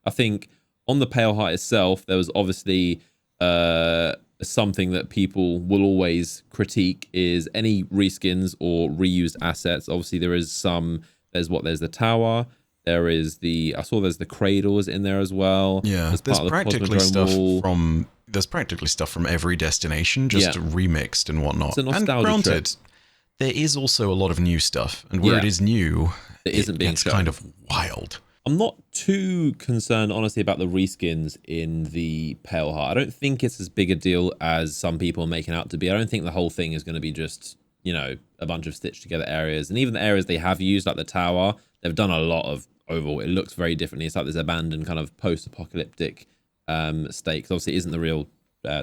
I think on the Pale Heart itself, there was obviously something that people will always critique is any reskins or reused assets. Obviously, there's the tower. There's the cradles in there as well. Yeah, there's practically stuff from every destination, just remixed and whatnot. It's a nostalgia and granted, trip. There is also a lot of new stuff, and where it is new, it's kind of wild. I'm not too concerned, honestly, about the reskins in the Pale Heart. I don't think it's as big a deal as some people are making out to be. I don't think the whole thing is going to be just, a bunch of stitched together areas. And even the areas they have used, like the tower, they've done a lot of overall. It looks very differently. It's like this abandoned kind of post-apocalyptic state. 'Cause obviously it isn't the real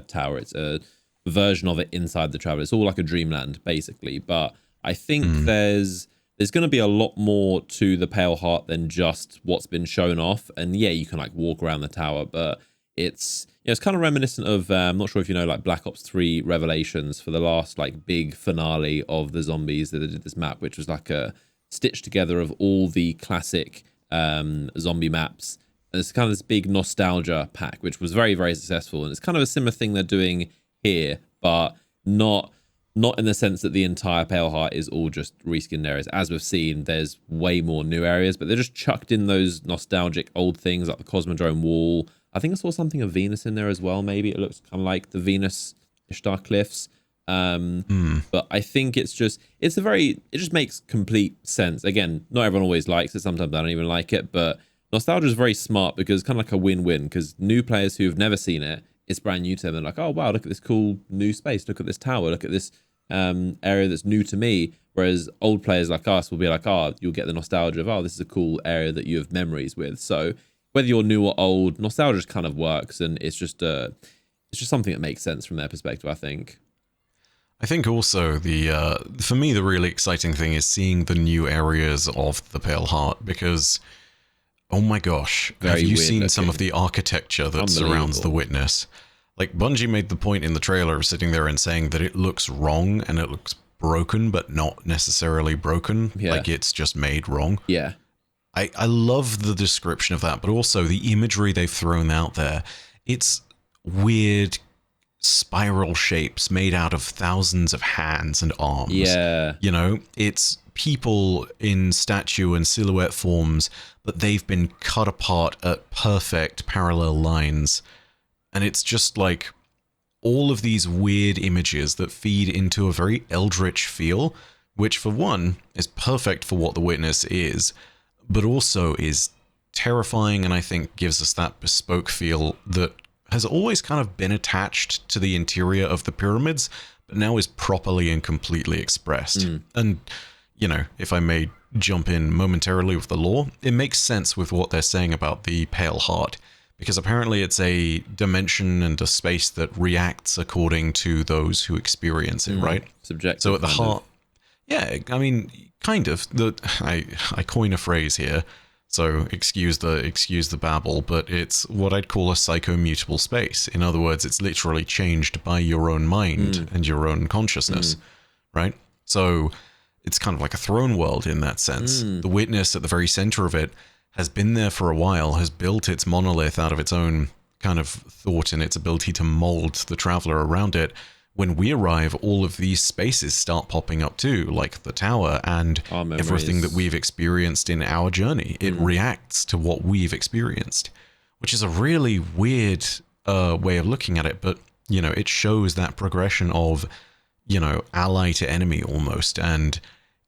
tower. It's a version of it inside the Traveler. It's all like a dreamland, basically. But I think there's going to be a lot more to the Pale Heart than just what's been shown off. And yeah, you can like walk around the tower, but it's kind of reminiscent of I'm not sure if you know, like Black Ops 3 Revelations, for the last like big finale of the zombies that they did this map, which was like a stitched together of all the classic zombie maps. And it's kind of this big nostalgia pack, which was very, very successful. And it's kind of a similar thing they're doing here, but not in the sense that the entire Pale Heart is all just reskinned areas. As we've seen, there's way more new areas, but they're just chucked in those nostalgic old things like the Cosmodrome wall. I think I saw something of Venus in there as well. Maybe it looks kind of like the Venus Ishtar Cliffs. But I think it just makes complete sense. Again, not everyone always likes it. Sometimes I don't even like it, but nostalgia is very smart because it's kind of like a win-win, because new players who've never seen it, it's brand new to them. They're like, oh wow, look at this cool new space, look at this tower, look at this area that's new to me. Whereas old players like us will be like, you'll get the nostalgia of, this is a cool area that you have memories with. So whether you're new or old, nostalgia just kind of works, and it's just something that makes sense from their perspective, I think. I think also for me the really exciting thing is seeing the new areas of the Pale Heart, because oh my gosh, have you seen some of the architecture that surrounds the Witness? Like, Bungie made the point in the trailer of sitting there and saying that it looks wrong and it looks broken, but not necessarily broken. Yeah. Like, it's just made wrong. Yeah. I love the description of that, but also the imagery they've thrown out there. It's weird spiral shapes made out of thousands of hands and arms. Yeah. It's people in statue and silhouette forms, but they've been cut apart at perfect parallel lines. And it's just like all of these weird images that feed into a very eldritch feel, which for one is perfect for what the Witness is, but also is terrifying, and I think gives us that bespoke feel that has always kind of been attached to the interior of the pyramids, but now is properly and completely expressed. And, if I may jump in momentarily with the lore, it makes sense with what they're saying about the Pale Heart, because apparently it's a dimension and a space that reacts according to those who experience it, right? Subjective. So at the heart, yeah, I mean, kind of. I coin a phrase here, so excuse the babble, but it's what I'd call a psychomutable space. In other words, it's literally changed by your own mind and your own consciousness, right? So it's kind of like a throne world in that sense. The Witness at the very center of it has been there for a while, has built its monolith out of its own kind of thought and its ability to mold the Traveler around it. When we arrive, all of these spaces start popping up too, like the tower and everything that we've experienced in our journey. It reacts to what we've experienced, which is a really weird way of looking at it. But, it shows that progression of, ally to enemy almost. And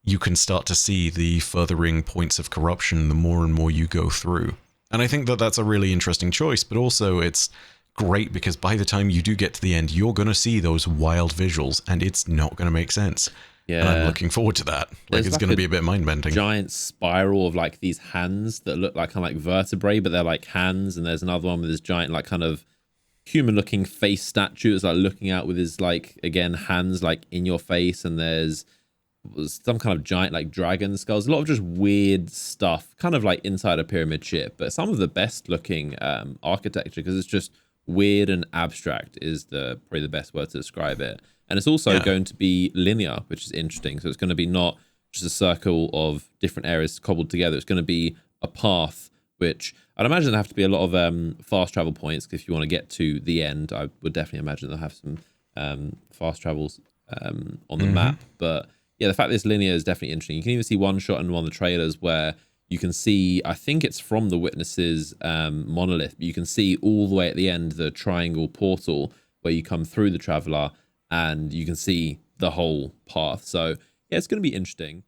you can start to see the furthering points of corruption the more and more you go through. And I think that that's a really interesting choice, but also it's great because by the time you do get to the end, you're going to see those wild visuals and it's not going to make sense. Yeah. And I'm looking forward to that. It's going to be a bit mind-bending. Giant spiral of like these hands that look like kind of like vertebrae, but they're like hands. And there's another one with this giant like kind of human-looking face statue that's like looking out with his like, again, hands like in your face. And there's some kind of giant like dragon skulls, a lot of just weird stuff, kind of like inside a pyramid ship, but some of the best looking architecture, because it's just weird and abstract is probably the best word to describe it. And it's also going to be linear, which is interesting. So it's going to be not just a circle of different areas cobbled together. It's going to be a path, which I'd imagine there have to be a lot of fast travel points if you want to get to the end. I would definitely imagine they'll have some fast travels on the map. But yeah, the fact that it's linear is definitely interesting. You can even see one shot in one of the trailers where you can see, I think it's from the Witnesses monolith, but you can see all the way at the end the triangle portal where you come through the Traveler and you can see the whole path. So yeah, it's going to be interesting.